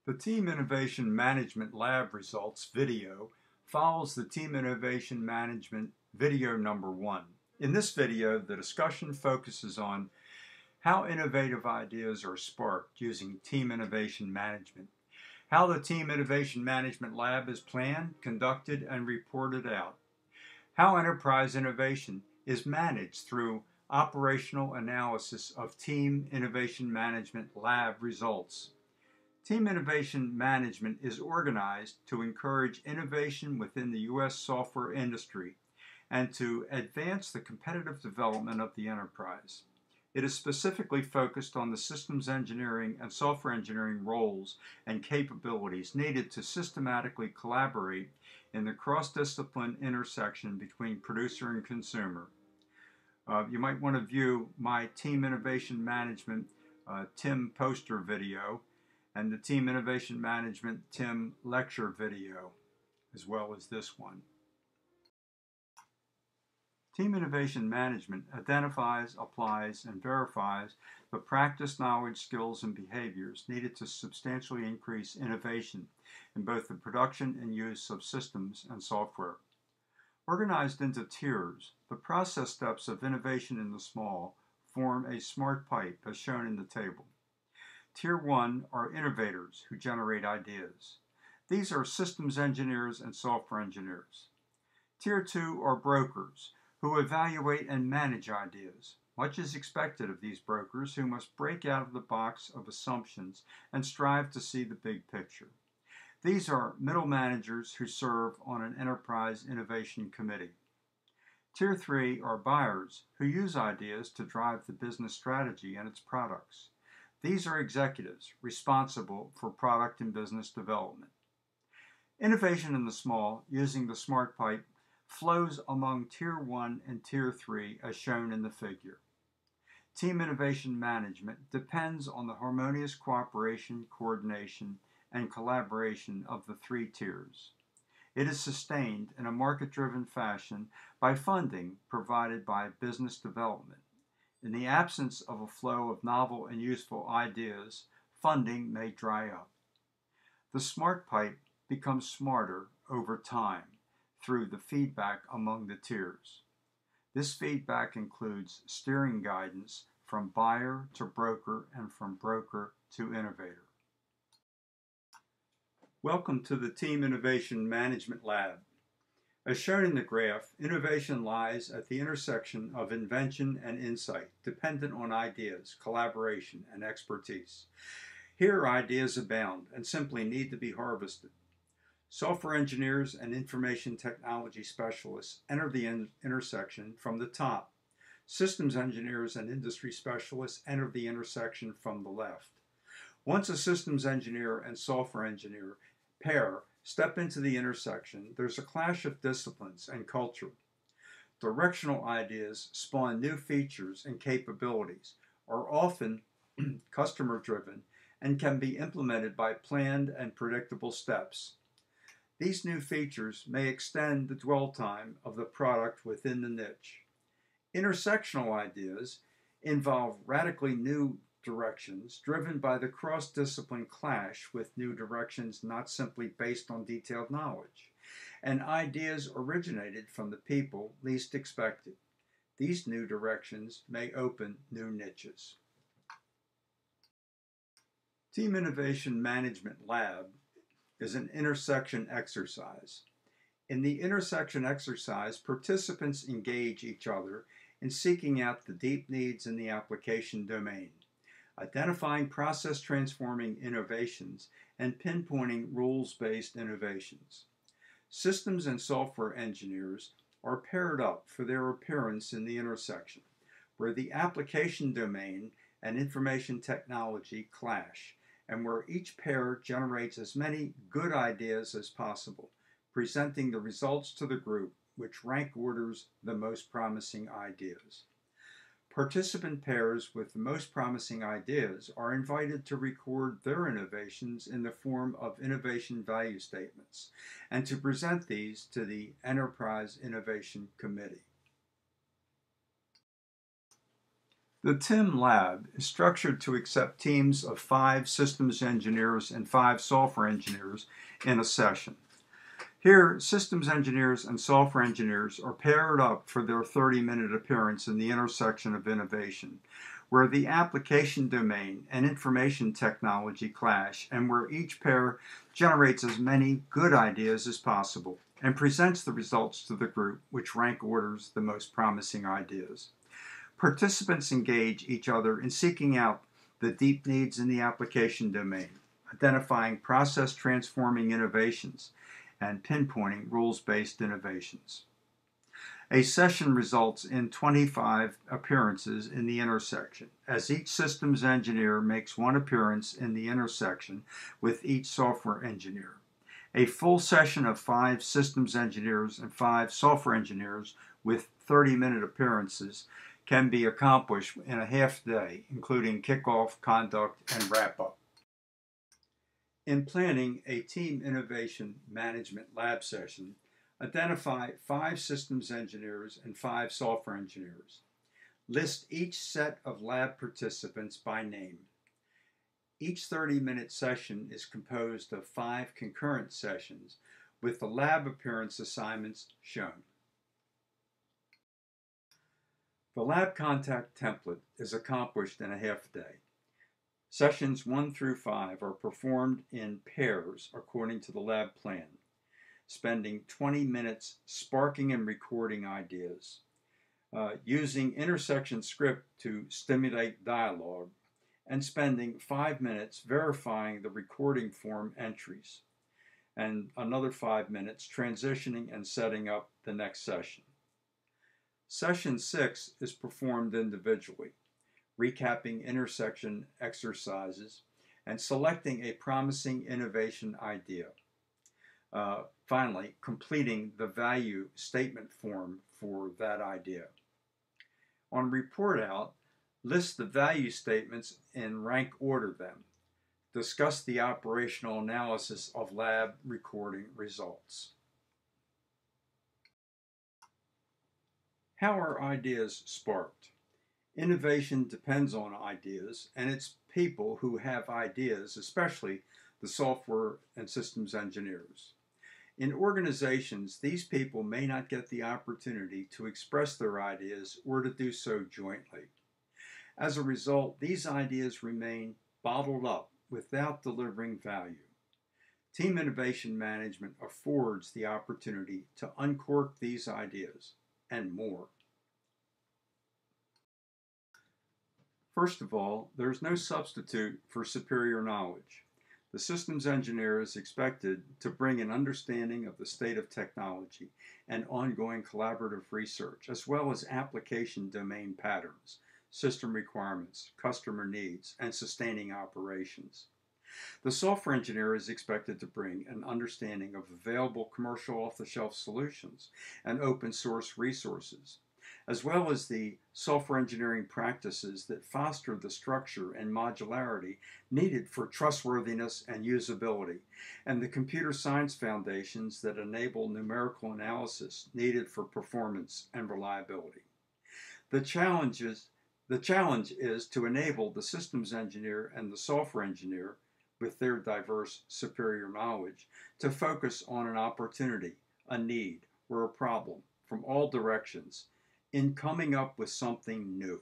The Team Innovation Management Lab results video follows the Team Innovation Management video number 1. In this video, the discussion focuses on how innovative ideas are sparked using Team Innovation Management, how the Team Innovation Management Lab is planned, conducted, and reported out, how enterprise innovation is managed through operational analysis of Team Innovation Management Lab results. Team Innovation Management is organized to encourage innovation within the U.S. software industry and to advance the competitive development of the enterprise. It is specifically focused on the systems engineering and software engineering roles and capabilities needed to systematically collaborate in the cross-discipline intersection between producer and consumer. You might want to view my Team Innovation Management TIM poster video and the Team Innovation Management TIM lecture video, as well as this one. Team Innovation Management identifies, applies, and verifies the practice, knowledge, skills, and behaviors needed to substantially increase innovation in both the production and use of systems and software. Organized into tiers, the process steps of innovation in the small form a smart pipe as shown in the table. Tier 1 are innovators who generate ideas. These are systems engineers and software engineers. Tier 2 are brokers who evaluate and manage ideas. Much is expected of these brokers who must break out of the box of assumptions and strive to see the big picture. These are middle managers who serve on an enterprise innovation committee. Tier 3 are buyers who use ideas to drive the business strategy and its products. These are executives responsible for product and business development. Innovation in the small, using the smart pipe, flows among Tier 1 and Tier 3 as shown in the figure. Team Innovation Management depends on the harmonious cooperation, coordination, and collaboration of the 3 tiers. It is sustained in a market-driven fashion by funding provided by business development. In the absence of a flow of novel and useful ideas, funding may dry up. The smart pipe becomes smarter over time through the feedback among the tiers. This feedback includes steering guidance from buyer to broker and from broker to innovator. Welcome to the Team Innovation Management Lab. As shown in the graph, innovation lies at the intersection of invention and insight, dependent on ideas, collaboration, and expertise. Here, ideas abound and simply need to be harvested. Software engineers and information technology specialists enter the intersection from the top. Systems engineers and industry specialists enter the intersection from the left. Once a systems engineer and software engineer pair step into the intersection, there's a clash of disciplines and culture. Directional ideas spawn new features and capabilities, are often customer-driven, and can be implemented by planned and predictable steps. These new features may extend the dwell time of the product within the niche. Intersectional ideas involve radically new directions driven by the cross-discipline clash with new directions not simply based on detailed knowledge, and ideas originated from the people least expected. These new directions may open new niches. Team Innovation Management Lab is an intersection exercise. In the intersection exercise, participants engage each other in seeking out the deep needs in the application domain, identifying process-transforming innovations, and pinpointing rules-based innovations. Systems and software engineers are paired up for their appearance in the intersection, where the application domain and information technology clash, and where each pair generates as many good ideas as possible, presenting the results to the group, which rank orders the most promising ideas. Participant pairs with the most promising ideas are invited to record their innovations in the form of innovation value statements and to present these to the Enterprise Innovation Committee. The TIM Lab is structured to accept teams of 5 systems engineers and 5 software engineers in a session. Here, systems engineers and software engineers are paired up for their 30-minute appearance in the intersection of innovation, where the application domain and information technology clash and where each pair generates as many good ideas as possible and presents the results to the group, which rank orders the most promising ideas. Participants engage each other in seeking out the deep needs in the application domain, identifying process-transforming innovations, and pinpointing rules-based innovations. A session results in 25 appearances in the intersection, as each systems engineer makes one appearance in the intersection with each software engineer. A full session of 5 systems engineers and 5 software engineers with 30-minute appearances can be accomplished in a half day, including kickoff, conduct, and wrap-up. In planning a team innovation management lab session, identify 5 systems engineers and 5 software engineers. List each set of lab participants by name. Each 30-minute session is composed of 5 concurrent sessions with the lab appearance assignments shown. The lab contact template is accomplished in a half day. Sessions 1 through 5 are performed in pairs according to the lab plan, spending 20 minutes sparking and recording ideas, using intersection script to stimulate dialogue, and spending 5 minutes verifying the recording form entries, and another 5 minutes transitioning and setting up the next session. Session 6 is performed individually, recapping intersection exercises and selecting a promising innovation idea. Finally, completing the value statement form for that idea. On report out, list the value statements and rank order them. Discuss the operational analysis of lab recording results. How are ideas sparked? Innovation depends on ideas, and it's people who have ideas, especially the software and systems engineers. In organizations, these people may not get the opportunity to express their ideas or to do so jointly. As a result, these ideas remain bottled up without delivering value. Team innovation management affords the opportunity to uncork these ideas and more. First of all, there is no substitute for superior knowledge. The systems engineer is expected to bring an understanding of the state of technology and ongoing collaborative research, as well as application domain patterns, system requirements, customer needs, and sustaining operations. The software engineer is expected to bring an understanding of available commercial off-the-shelf solutions and open source resources, as well as the software engineering practices that foster the structure and modularity needed for trustworthiness and usability, and the computer science foundations that enable numerical analysis needed for performance and reliability. The challenge is to enable the systems engineer and the software engineer, with their diverse superior knowledge, to focus on an opportunity, a need, or a problem from all directions in coming up with something new.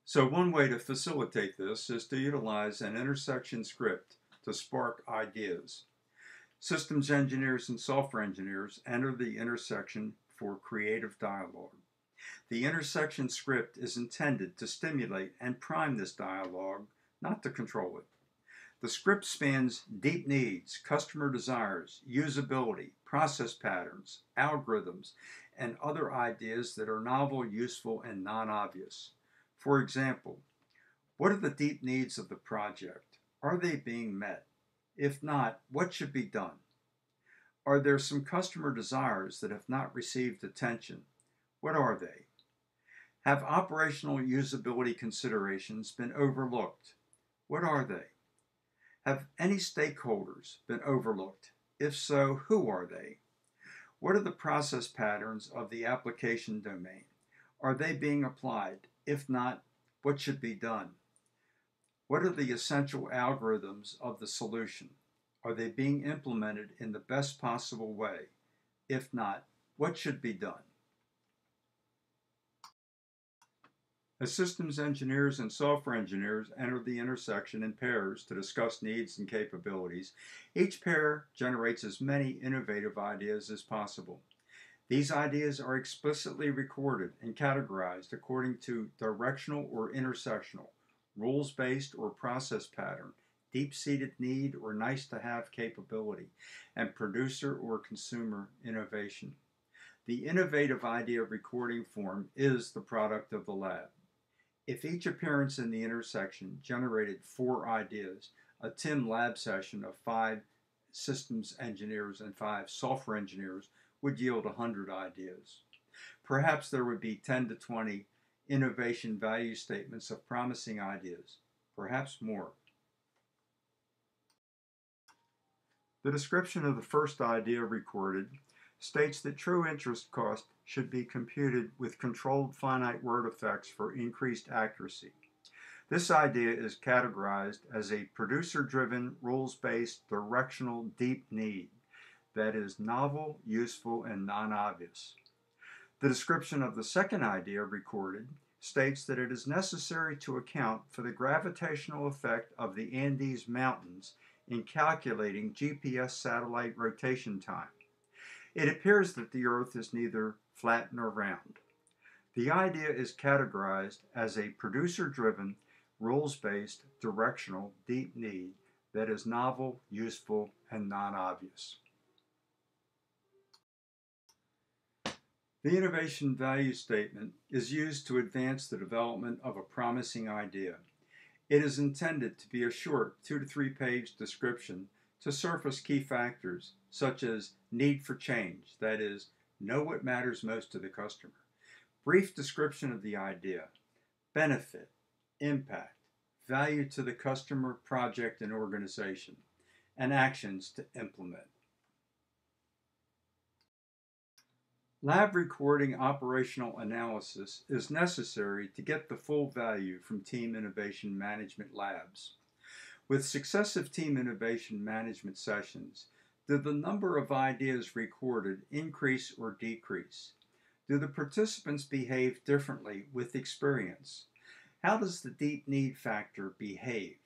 So one way to facilitate this is to utilize an intersection script to spark ideas. Systems engineers and software engineers enter the intersection for creative dialogue. The intersection script is intended to stimulate and prime this dialogue, not to control it. The script spans deep needs, customer desires, usability, process patterns, algorithms, and other ideas that are novel, useful, and non-obvious. For example, what are the deep needs of the project? Are they being met? If not, what should be done? Are there some customer desires that have not received attention? What are they? Have operational usability considerations been overlooked? What are they? Have any stakeholders been overlooked? If so, who are they? What are the process patterns of the application domain? Are they being applied? If not, what should be done? What are the essential algorithms of the solution? Are they being implemented in the best possible way? If not, what should be done? As systems engineers and software engineers enter the intersection in pairs to discuss needs and capabilities, each pair generates as many innovative ideas as possible. These ideas are explicitly recorded and categorized according to directional or intersectional, rules-based or process pattern, deep-seated need or nice-to-have capability, and producer or consumer innovation. The innovative idea recording form is the product of the lab. If each appearance in the intersection generated 4 ideas, a TIM lab session of 5 systems engineers and 5 software engineers would yield 100 ideas. Perhaps there would be 10 to 20 innovation value statements of promising ideas, perhaps more. The description of the first idea recorded states that true interest cost should be computed with controlled finite word effects for increased accuracy. This idea is categorized as a producer-driven, rules-based, directional, deep need that is novel, useful, and non-obvious. The description of the second idea recorded states that it is necessary to account for the gravitational effect of the Andes Mountains in calculating GPS satellite rotation time. It appears that the Earth is neither flat nor round. The idea is categorized as a producer-driven, rules-based, directional, deep need that is novel, useful, and non-obvious. The innovation value statement is used to advance the development of a promising idea. It is intended to be a short 2 to 3 page description to surface key factors such as need for change, that is, know what matters most to the customer, brief description of the idea, benefit, impact, value to the customer, project, and organization, and actions to implement. Lab recording operational analysis is necessary to get the full value from Team Innovation Management labs. With successive Team Innovation Management sessions, do the number of ideas recorded increase or decrease? Do the participants behave differently with experience? How does the deep need factor behave?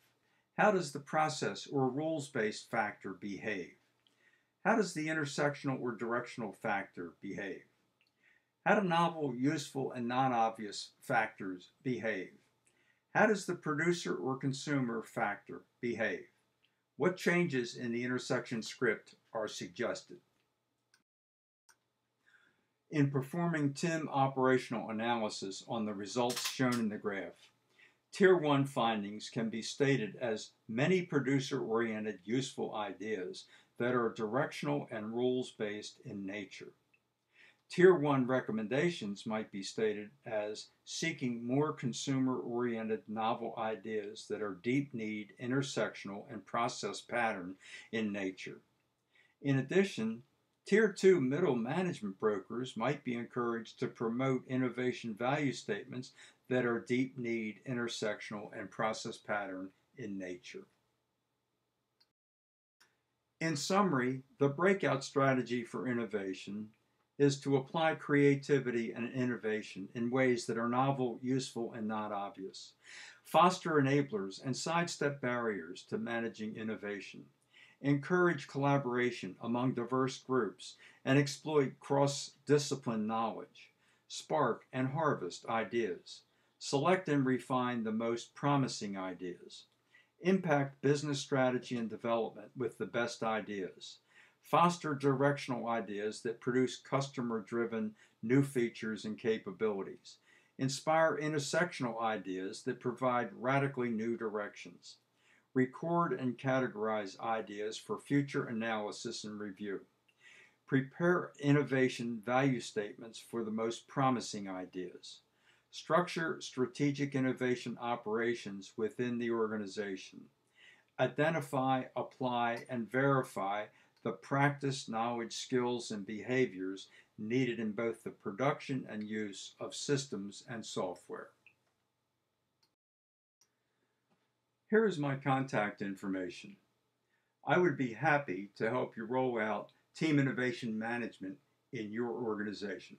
How does the process or rules-based factor behave? How does the intersectional or directional factor behave? How do novel, useful, and non-obvious factors behave? How does the producer or consumer factor behave? What changes in the intersection script are suggested? In performing TIM operational analysis on the results shown in the graph, Tier 1 findings can be stated as many producer-oriented useful ideas that are directional and rules-based in nature. Tier 1 recommendations might be stated as seeking more consumer-oriented novel ideas that are deep need, intersectional, and process pattern in nature. In addition, Tier 2 middle management brokers might be encouraged to promote innovation value statements that are deep need, intersectional, and process pattern in nature. In summary, the breakout strategy for innovation is to apply creativity and innovation in ways that are novel, useful, and not obvious. Foster enablers and sidestep barriers to managing innovation. Encourage collaboration among diverse groups and exploit cross-discipline knowledge. Spark and harvest ideas. Select and refine the most promising ideas. Impact business strategy and development with the best ideas. Foster directional ideas that produce customer-driven new features and capabilities. Inspire intersectional ideas that provide radically new directions. Record and categorize ideas for future analysis and review. Prepare innovation value statements for the most promising ideas. Structure strategic innovation operations within the organization. Identify, apply, and verify the practice, knowledge, skills, and behaviors needed in both the production and use of systems and software. Here is my contact information. I would be happy to help you roll out team innovation management in your organization.